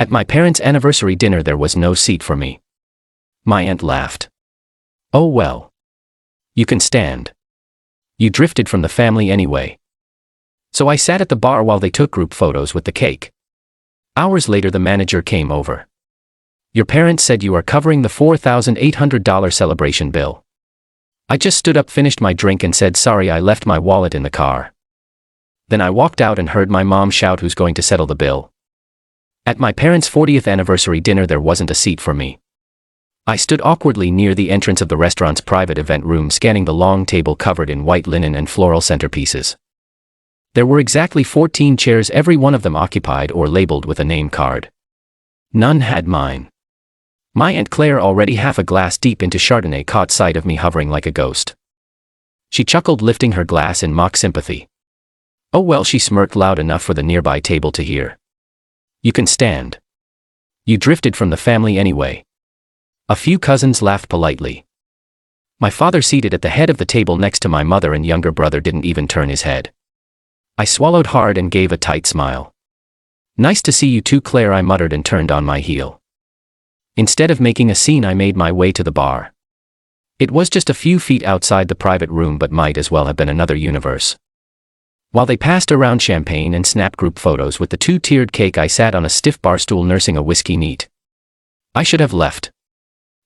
At my parents' anniversary dinner there was no seat for me. My aunt laughed. Oh well. You can stand. You drifted from the family anyway. So I sat at the bar while they took group photos with the cake. Hours later the manager came over. Your parents said you are covering the $4,800 celebration bill. I just stood up, finished my drink and said sorry, I left my wallet in the car. Then I walked out and heard my mom shout, who's going to settle the bill? At my parents' 40th anniversary dinner there wasn't a seat for me. I stood awkwardly near the entrance of the restaurant's private event room, scanning the long table covered in white linen and floral centerpieces. There were exactly 14 chairs, every one of them occupied or labeled with a name card. None had mine. My Aunt Claire, already half a glass deep into Chardonnay, caught sight of me hovering like a ghost. She chuckled, lifting her glass in mock sympathy. Oh well, she smirked loud enough for the nearby table to hear. You can stand. You drifted from the family anyway. A few cousins laughed politely. My father, seated at the head of the table next to my mother and younger brother, didn't even turn his head. I swallowed hard and gave a tight smile. Nice to see you too, Claire, I muttered and turned on my heel. Instead of making a scene, I made my way to the bar. It was just a few feet outside the private room, but might as well have been another universe. While they passed around champagne and snapped group photos with the two-tiered cake, I sat on a stiff bar stool nursing a whiskey neat. I should have left.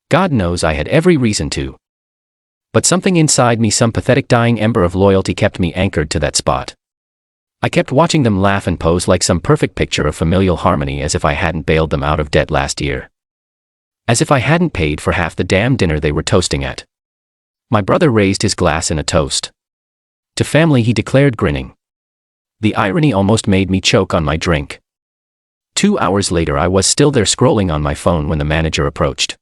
God knows I had every reason to. But something inside me, some pathetic dying ember of loyalty, kept me anchored to that spot. I kept watching them laugh and pose like some perfect picture of familial harmony, as if I hadn't bailed them out of debt last year. As if I hadn't paid for half the damn dinner they were toasting at. My brother raised his glass in a toast. To family, he declared, grinning. The irony almost made me choke on my drink. 2 hours later I was still there scrolling on my phone when the manager approached.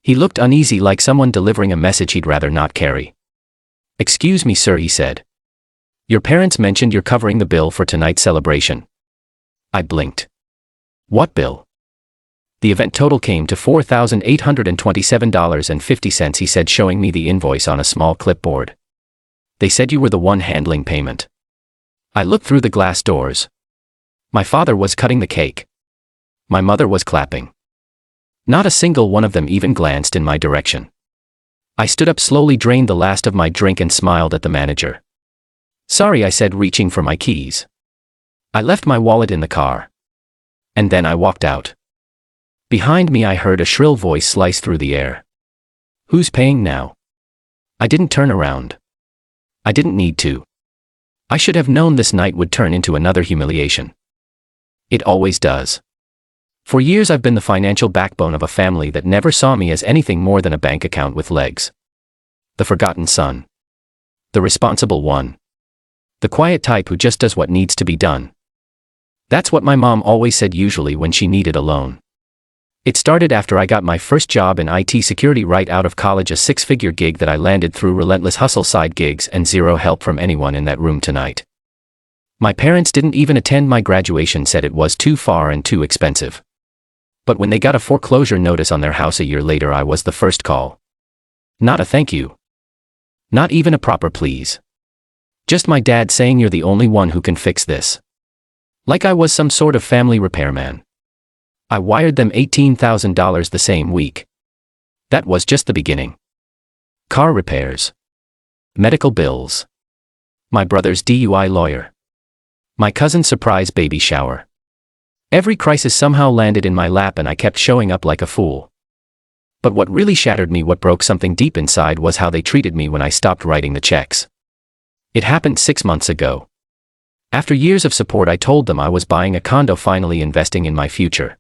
He looked uneasy, like someone delivering a message he'd rather not carry. Excuse me, sir, he said. Your parents mentioned you're covering the bill for tonight's celebration. I blinked. What bill? The event total came to $4,827.50, he said, showing me the invoice on a small clipboard. They said you were the one handling payment. I looked through the glass doors. My father was cutting the cake. My mother was clapping. Not a single one of them even glanced in my direction. I stood up, slowly drained the last of my drink and smiled at the manager. Sorry, I said, reaching for my keys. I left my wallet in the car. And then I walked out. Behind me I heard a shrill voice slice through the air. Who's paying now? I didn't turn around. I didn't need to. I should have known this night would turn into another humiliation. It always does. For years I've been the financial backbone of a family that never saw me as anything more than a bank account with legs. The forgotten son. The responsible one. The quiet type who just does what needs to be done. That's what my mom always said, usually when she needed a loan. It started after I got my first job in IT security right out of college, a 6-figure gig that I landed through relentless hustle, side gigs, and zero help from anyone in that room tonight. My parents didn't even attend my graduation, said it was too far and too expensive. But when they got a foreclosure notice on their house a year later, I was the first call. Not a thank you. Not even a proper please. Just my dad saying, you're the only one who can fix this. Like I was some sort of family repairman. I wired them $18,000 the same week. That was just the beginning. Car repairs. Medical bills. My brother's DUI lawyer. My cousin's surprise baby shower. Every crisis somehow landed in my lap and I kept showing up like a fool. But what really shattered me, what broke something deep inside, was how they treated me when I stopped writing the checks. It happened 6 months ago. After years of support, I told them I was buying a condo, finally investing in my future.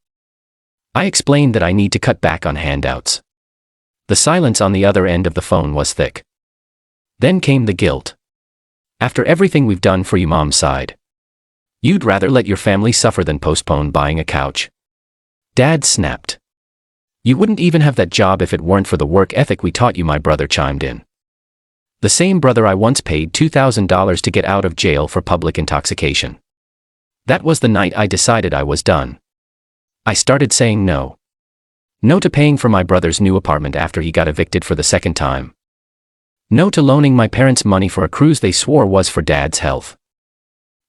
I explained that I need to cut back on handouts. The silence on the other end of the phone was thick. Then came the guilt. After everything we've done for you, Mom sighed. You'd rather let your family suffer than postpone buying a couch. Dad snapped. You wouldn't even have that job if it weren't for the work ethic we taught you, my brother chimed in. The same brother I once paid $2,000 to get out of jail for public intoxication. That was the night I decided I was done. I started saying no. No to paying for my brother's new apartment after he got evicted for the second time. No to loaning my parents money for a cruise they swore was for Dad's health.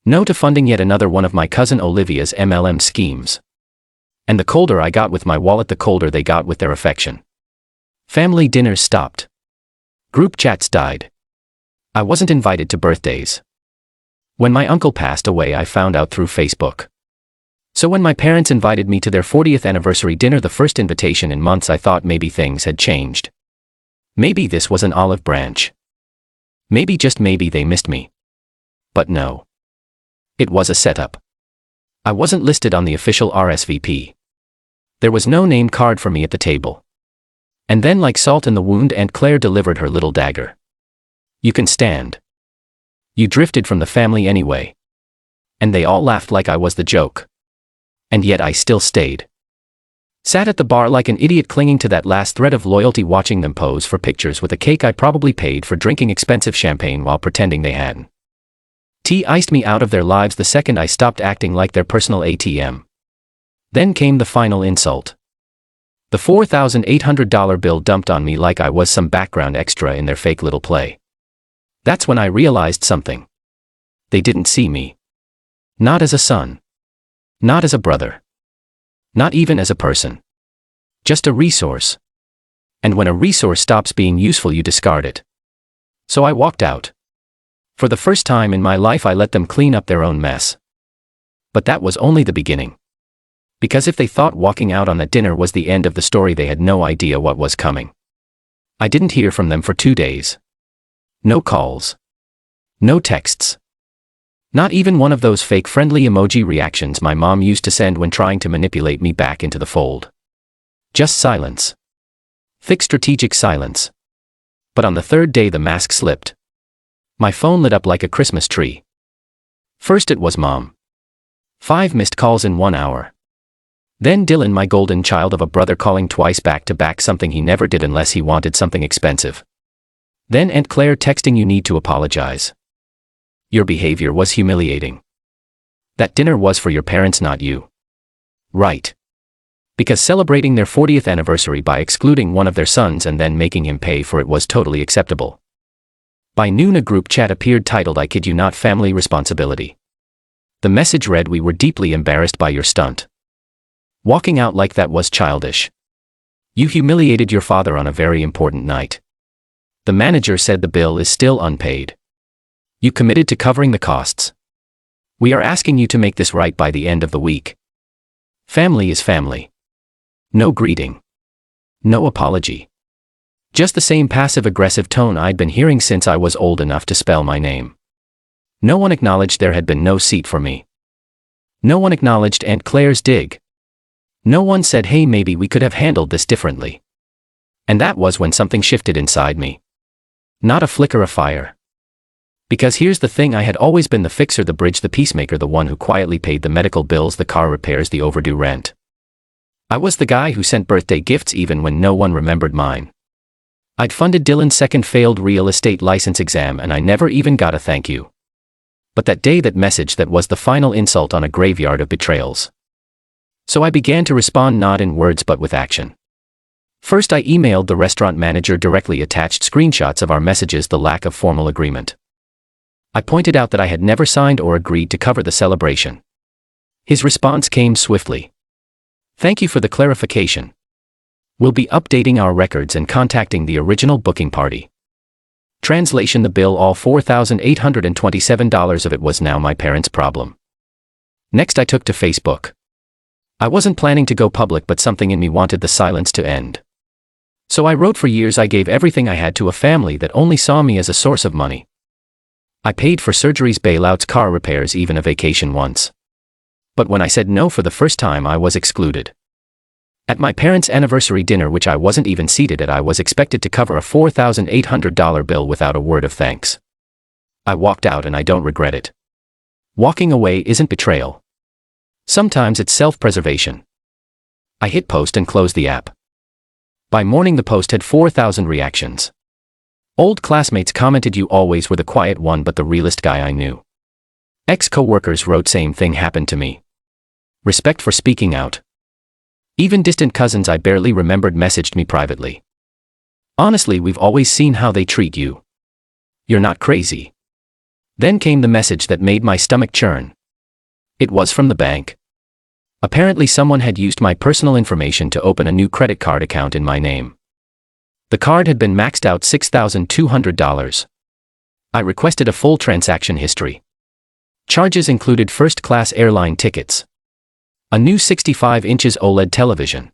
No to funding yet another one of my cousin Olivia's MLM schemes. And the colder I got with my wallet, the colder they got with their affection. Family dinners stopped. Group chats died. I wasn't invited to birthdays. When my uncle passed away, I found out through Facebook. So when my parents invited me to their 40th anniversary dinner, the first invitation in months, I thought maybe things had changed. Maybe this was an olive branch. Maybe, just maybe, they missed me. But no. It was a setup. I wasn't listed on the official RSVP. There was no name card for me at the table. And then, like salt in the wound, Aunt Claire delivered her little dagger. You can stand. You drifted from the family anyway. And they all laughed like I was the joke. And yet I still stayed. Sat at the bar like an idiot, clinging to that last thread of loyalty, watching them pose for pictures with a cake I probably paid for, drinking expensive champagne while pretending they hadn't. Iced me out of their lives the second I stopped acting like their personal ATM. Then came the final insult. The $4,800 bill dumped on me like I was some background extra in their fake little play. That's when I realized something. They didn't see me. Not as a son. Not as a brother. Not even as a person. Just a resource. And when a resource stops being useful, you discard it. So I walked out. For the first time in my life, I let them clean up their own mess. But that was only the beginning. Because if they thought walking out on that dinner was the end of the story, they had no idea what was coming. I didn't hear from them for 2 days. No calls. No texts. Not even one of those fake friendly emoji reactions my mom used to send when trying to manipulate me back into the fold. Just silence. Thick strategic silence. But on the 3rd day the mask slipped. My phone lit up like a Christmas tree. First it was Mom. 5 missed calls in 1 hour. Then Dylan, my golden child of a brother, calling twice back to back, something he never did unless he wanted something expensive. Then Aunt Claire texting, you need to apologize. Your behavior was humiliating. That dinner was for your parents, not you. Right. Because celebrating their 40th anniversary by excluding one of their sons and then making him pay for it was totally acceptable. By noon a group chat appeared titled, I kid you not, family responsibility. The message read, we were deeply embarrassed by your stunt. Walking out like that was childish. You humiliated your father on a very important night. The manager said the bill is still unpaid. You committed to covering the costs. We are asking you to make this right by the end of the week. Family is family. No greeting. No apology. Just the same passive-aggressive tone I'd been hearing since I was old enough to spell my name. No one acknowledged there had been no seat for me. No one acknowledged Aunt Claire's dig. No one said, hey, maybe we could have handled this differently. And that was when something shifted inside me. Not a flicker of fire. Because here's the thing, I had always been the fixer, the bridge, the peacemaker, the one who quietly paid the medical bills, the car repairs, the overdue rent. I was the guy who sent birthday gifts even when no one remembered mine. I'd funded Dylan's second failed real estate license exam and I never even got a thank you. But that day, that message, that was the final insult on a graveyard of betrayals. So I began to respond, not in words but with action. First I emailed the restaurant manager directly, attached screenshots of our messages, the lack of formal agreement. I pointed out that I had never signed or agreed to cover the celebration. His response came swiftly. Thank you for the clarification. We'll be updating our records and contacting the original booking party. Translation: the bill, all $4,827 of it, was now my parents' problem. Next I took to Facebook. I wasn't planning to go public, but something in me wanted the silence to end. So I wrote, for years I gave everything I had to a family that only saw me as a source of money. I paid for surgeries, bailouts, car repairs, even a vacation once. But when I said no for the first time, I was excluded. At my parents' anniversary dinner, which I wasn't even seated at, I was expected to cover a $4,800 bill without a word of thanks. I walked out and I don't regret it. Walking away isn't betrayal. Sometimes it's self-preservation. I hit post and closed the app. By morning the post had 4,000 reactions. Old classmates commented, you always were the quiet one but the realest guy I knew. Ex-coworkers wrote, same thing happened to me. Respect for speaking out. Even distant cousins I barely remembered messaged me privately. Honestly, we've always seen how they treat you. You're not crazy. Then came the message that made my stomach churn. It was from the bank. Apparently someone had used my personal information to open a new credit card account in my name. The card had been maxed out $6,200. I requested a full transaction history. Charges included first-class airline tickets, a new 65 inches OLED television,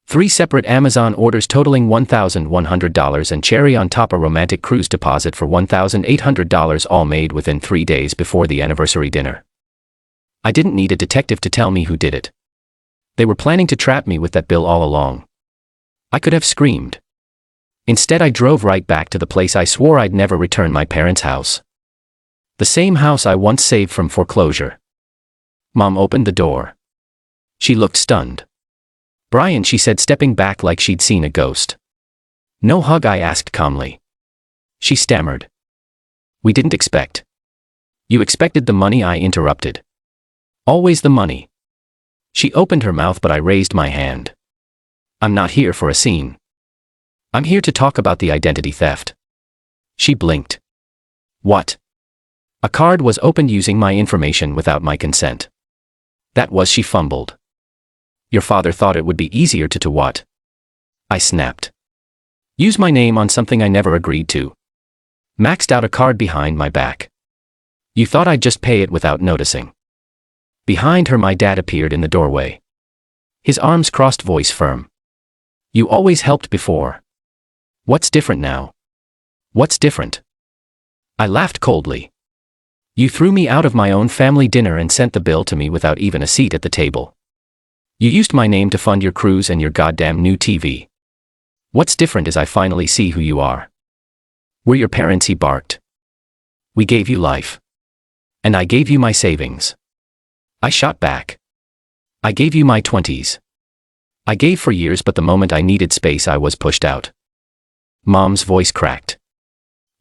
3 separate Amazon orders totaling $1,100 and cherry on top a romantic cruise deposit for $1,800, all made within 3 days before the anniversary dinner. I didn't need a detective to tell me who did it. They were planning to trap me with that bill all along. I could have screamed. Instead, I drove right back to the place I swore I'd never return, my parents' house. The same house I once saved from foreclosure. Mom opened the door. She looked stunned. "Brian," she said, stepping back like she'd seen a ghost. "No hug?" I asked calmly. She stammered. "We didn't expect." "You expected the money?" I interrupted. "Always the money." She opened her mouth, but I raised my hand. "I'm not here for a scene. I'm here to talk about the identity theft." She blinked. "What?" "A card was opened using my information without my consent." "That was," she fumbled. "Your father thought it would be easier to what?" I snapped. "Use my name on something I never agreed to. Maxed out a card behind my back. You thought I'd just pay it without noticing." Behind her, my dad appeared in the doorway. His arms crossed, voice firm. "You always helped before. What's different now?" "What's different?" I laughed coldly. "You threw me out of my own family dinner and sent the bill to me without even a seat at the table. You used my name to fund your cruise and your goddamn new TV. What's different is I finally see who you are. We're your parents," he barked. "We gave you life. And I gave you my savings." I shot back. "I gave you my 20s. I gave for years, but the moment I needed space I was pushed out." Mom's voice cracked.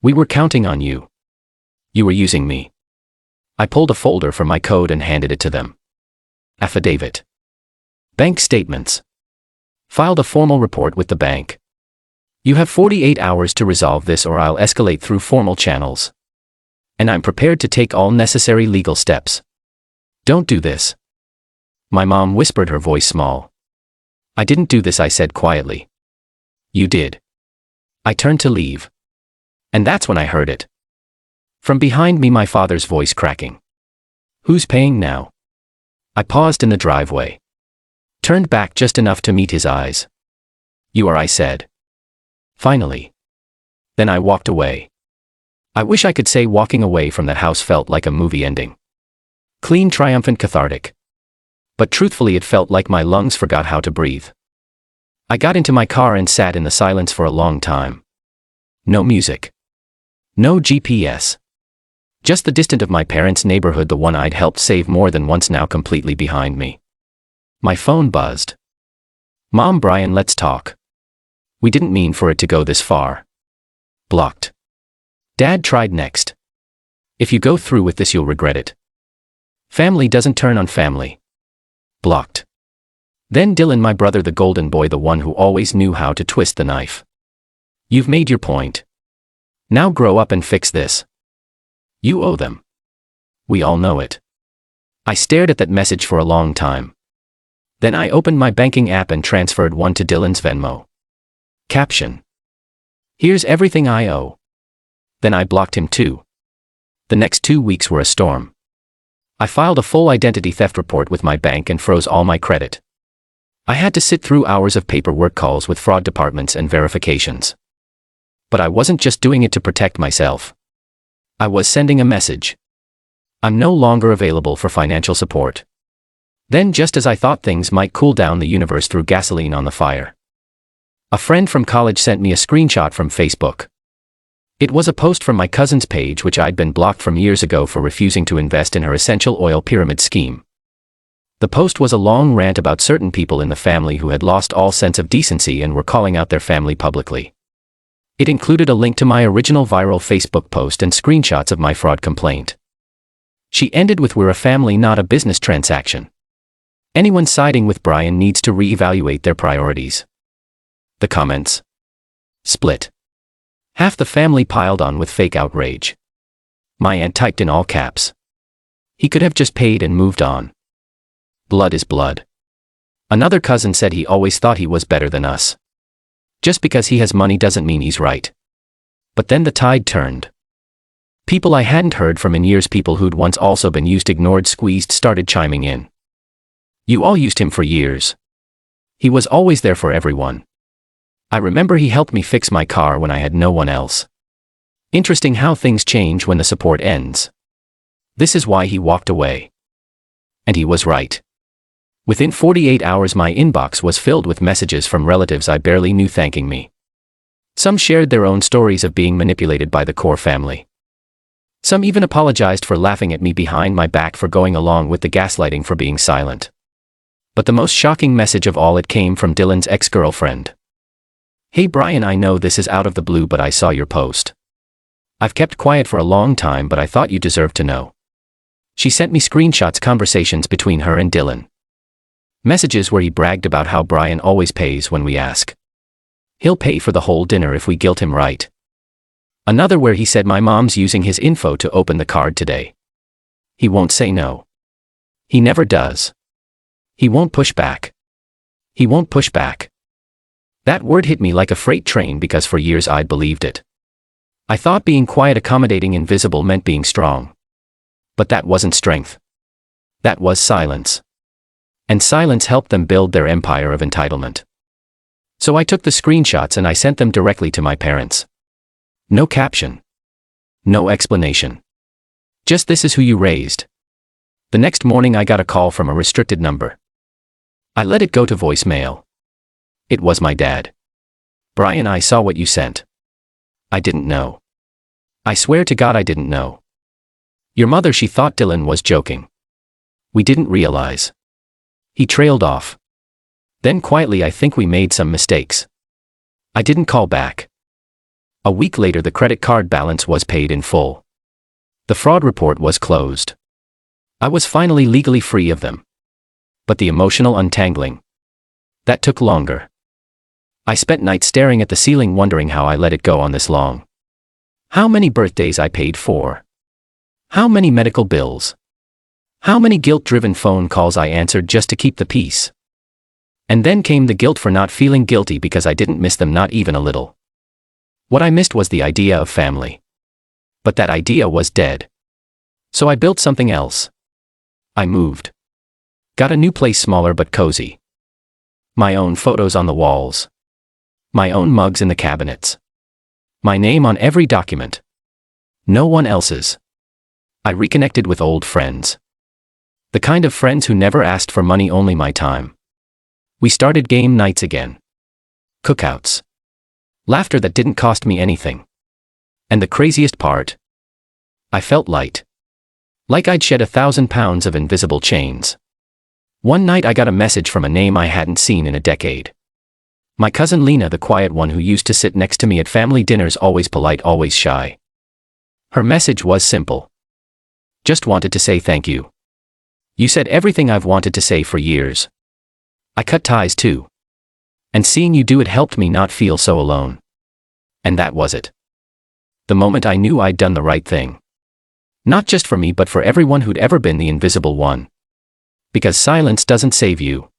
"We were counting on you. You were using me." I pulled a folder from my coat and handed it to them. Affidavit. Bank statements. Filed a formal report with the bank. You have 48 hours to resolve this or I'll escalate through formal channels. And I'm prepared to take all necessary legal steps. Don't do this. My mom whispered, her voice small. I didn't do this, I said quietly. You did. I turned to leave. And that's when I heard it. From behind me, my father's voice cracking. Who's paying now? I paused in the driveway. Turned back just enough to meet his eyes. You are, I said. Finally. Then I walked away. I wish I could say walking away from that house felt like a movie ending. Clean, triumphant, cathartic. But truthfully, it felt like my lungs forgot how to breathe. I got into my car and sat in the silence for a long time. No music. No GPS. Just the distant of my parents' neighborhood, the one I'd helped save more than once, now completely behind me. My phone buzzed. Mom, Brian, let's talk. We didn't mean for it to go this far. Blocked. Dad tried next. If you go through with this, you'll regret it. Family doesn't turn on family. Blocked. Then Dylan, my brother, the golden boy, the one who always knew how to twist the knife. You've made your point. Now grow up and fix this. You owe them. We all know it. I stared at that message for a long time. Then I opened my banking app and transferred one to Dylan's Venmo. Caption. Here's everything I owe. Then I blocked him too. The next 2 weeks were a storm. I filed a full identity theft report with my bank and froze all my credit. I had to sit through hours of paperwork, calls with fraud departments, and verifications. But I wasn't just doing it to protect myself. I was sending a message. I'm no longer available for financial support. Then, just as I thought things might cool down, the universe threw gasoline on the fire. A friend from college sent me a screenshot from Facebook. It was a post from my cousin's page, which I'd been blocked from years ago for refusing to invest in her essential oil pyramid scheme. The post was a long rant about certain people in the family who had lost all sense of decency and were calling out their family publicly. It included a link to my original viral Facebook post and screenshots of my fraud complaint. She ended with, "We're a family, not a business transaction. Anyone siding with Brian needs to reevaluate their priorities." The comments split. Half the family piled on with fake outrage. My aunt typed in all caps, "He could have just paid and moved on." Blood is blood. Another cousin said he always thought he was better than us. Just because he has money doesn't mean he's right. But then the tide turned. People I hadn't heard from in years, people who'd once also been used, ignored, squeezed, started chiming in. You all used him for years. He was always there for everyone. I remember he helped me fix my car when I had no one else. Interesting how things change when the support ends. This is why he walked away. And he was right. Within 48 hours my inbox was filled with messages from relatives I barely knew thanking me. Some shared their own stories of being manipulated by the core family. Some even apologized for laughing at me behind my back for going along with the gaslighting, for being silent. But the most shocking message of all, it came from Dylan's ex-girlfriend. Hey Brian, I know this is out of the blue, but I saw your post. I've kept quiet for a long time, but I thought you deserved to know. She sent me screenshots, conversations between her and Dylan. Messages where he bragged about how Brian always pays when we ask. He'll pay for the whole dinner if we guilt him right. Another where he said my mom's using his info to open the card today. He won't say no. He never does. He won't push back. He won't push back. That word hit me like a freight train because for years I'd believed it. I thought being quiet, accommodating, invisible meant being strong. But that wasn't strength. That was silence. And silence helped them build their empire of entitlement. So I took the screenshots and I sent them directly to my parents. No caption. No explanation. Just, this is who you raised. The next morning I got a call from a restricted number. I let it go to voicemail. It was my dad. Brian, I saw what you sent. I didn't know. I swear to God I didn't know. Your mother, she thought Dylan was joking. We didn't realize. He trailed off. Then quietly, I think we made some mistakes. I didn't call back. A week later the credit card balance was paid in full. The fraud report was closed. I was finally legally free of them. But the emotional untangling, that took longer. I spent nights staring at the ceiling, wondering how I let it go on this long. How many birthdays I paid for. How many medical bills. How many guilt-driven phone calls I answered just to keep the peace. And then came the guilt for not feeling guilty because I didn't miss them, not even a little. What I missed was the idea of family. But that idea was dead. So I built something else. I moved. Got a new place, smaller but cozy. My own photos on the walls. My own mugs in the cabinets. My name on every document. No one else's. I reconnected with old friends. The kind of friends who never asked for money, only my time. We started game nights again. Cookouts. Laughter that didn't cost me anything. And the craziest part? I felt light. Like I'd shed 1,000 pounds of invisible chains. One night I got a message from a name I hadn't seen in a decade. My cousin Lena, the quiet one who used to sit next to me at family dinners, always polite, always shy. Her message was simple. Just wanted to say thank you. You said everything I've wanted to say for years. I cut ties too. And seeing you do it helped me not feel so alone. And that was it. The moment I knew I'd done the right thing. Not just for me, but for everyone who'd ever been the invisible one. Because silence doesn't save you.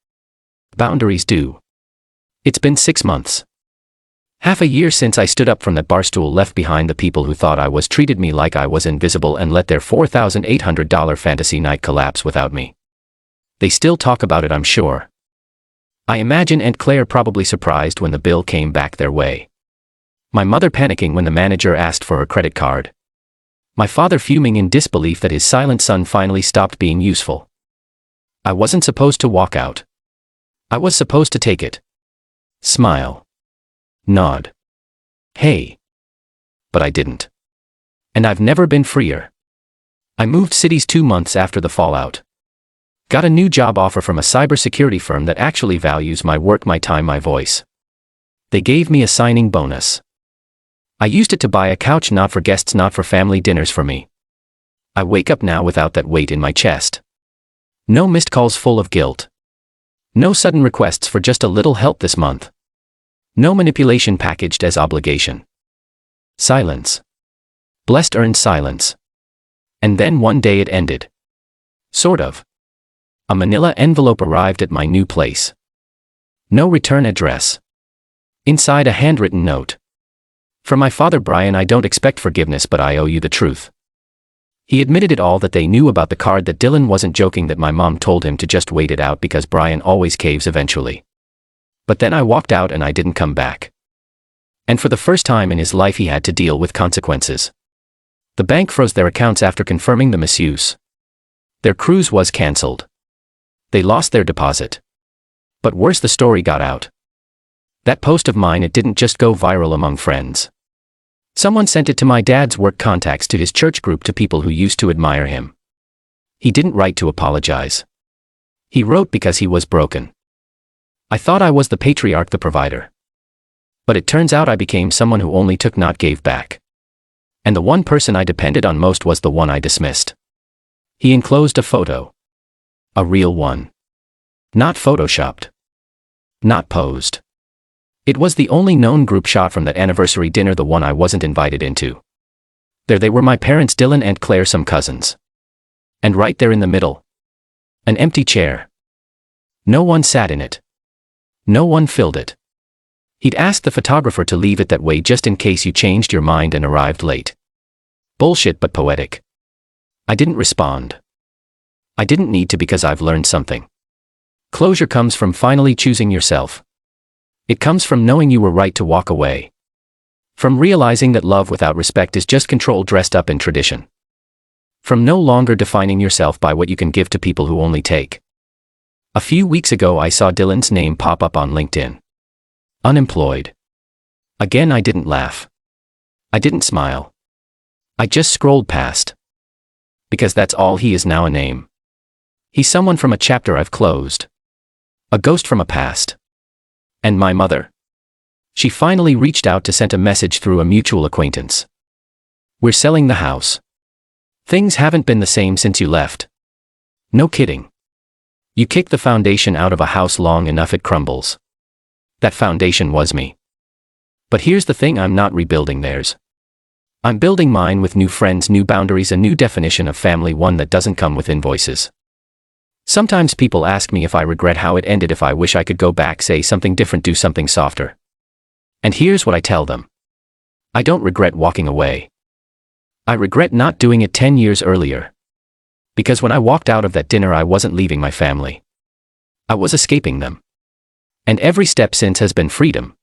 Boundaries do. It's been 6 months. Half a year since I stood up from that barstool, left behind the people who thought I was, treated me like I was invisible, and let their $4,800 fantasy night collapse without me. They still talk about it, I'm sure. I imagine Aunt Claire probably surprised when the bill came back their way. My mother panicking when the manager asked for her credit card. My father fuming in disbelief that his silent son finally stopped being useful. I wasn't supposed to walk out. I was supposed to take it. Smile. Nod. Hey. But I didn't. And I've never been freer. I moved cities 2 months after the fallout. Got a new job offer from a cybersecurity firm that actually values my work, my time, my voice. They gave me a signing bonus. I used it to buy a couch, not for guests, not for family dinners, for me. I wake up now without that weight in my chest. No missed calls full of guilt. No sudden requests for just a little help this month. No manipulation packaged as obligation. Silence. Blessed earned silence. And then one day it ended. Sort of. A manila envelope arrived at my new place. No return address. Inside, a handwritten note. From my father, Brian, I don't expect forgiveness, but I owe you the truth. He admitted it all, that they knew about the card, that Dylan wasn't joking, that my mom told him to just wait it out because Brian always caves eventually. But then I walked out and I didn't come back. And for the first time in his life, he had to deal with consequences. The bank froze their accounts after confirming the misuse. Their cruise was cancelled. They lost their deposit. But worse, the story got out. That post of mine, it didn't just go viral among friends. Someone sent it to my dad's work contacts, to his church group, to people who used to admire him. He didn't write to apologize. He wrote because he was broken. I thought I was the patriarch, the provider. But it turns out I became someone who only took, not gave back. And the one person I depended on most was the one I dismissed. He enclosed a photo. A real one. Not photoshopped. Not posed. It was the only known group shot from that anniversary dinner, the one I wasn't invited into. There they were, my parents, Dylan and Claire, some cousins. And right there in the middle, an empty chair. No one sat in it. No one filled it. He'd asked the photographer to leave it that way just in case you changed your mind and arrived late. Bullshit, but poetic. I didn't respond. I didn't need to, because I've learned something. Closure comes from finally choosing yourself. It comes from knowing you were right to walk away. From realizing that love without respect is just control dressed up in tradition. From no longer defining yourself by what you can give to people who only take. A few weeks ago, I saw Dylan's name pop up on LinkedIn. Unemployed. Again, I didn't laugh. I didn't smile. I just scrolled past. Because that's all he is now, a name. He's someone from a chapter I've closed. A ghost from a past. And my mother. She finally reached out to send a message through a mutual acquaintance. We're selling the house. Things haven't been the same since you left. No kidding. You kick the foundation out of a house long enough, it crumbles. That foundation was me. But here's the thing, I'm not rebuilding theirs. I'm building mine with new friends, new boundaries, a new definition of family, one that doesn't come with invoices. Sometimes people ask me if I regret how it ended, if I wish I could go back, say something different, do something softer. And here's what I tell them. I don't regret walking away. I regret not doing it 10 years earlier. Because when I walked out of that dinner, I wasn't leaving my family. I was escaping them. And every step since has been freedom.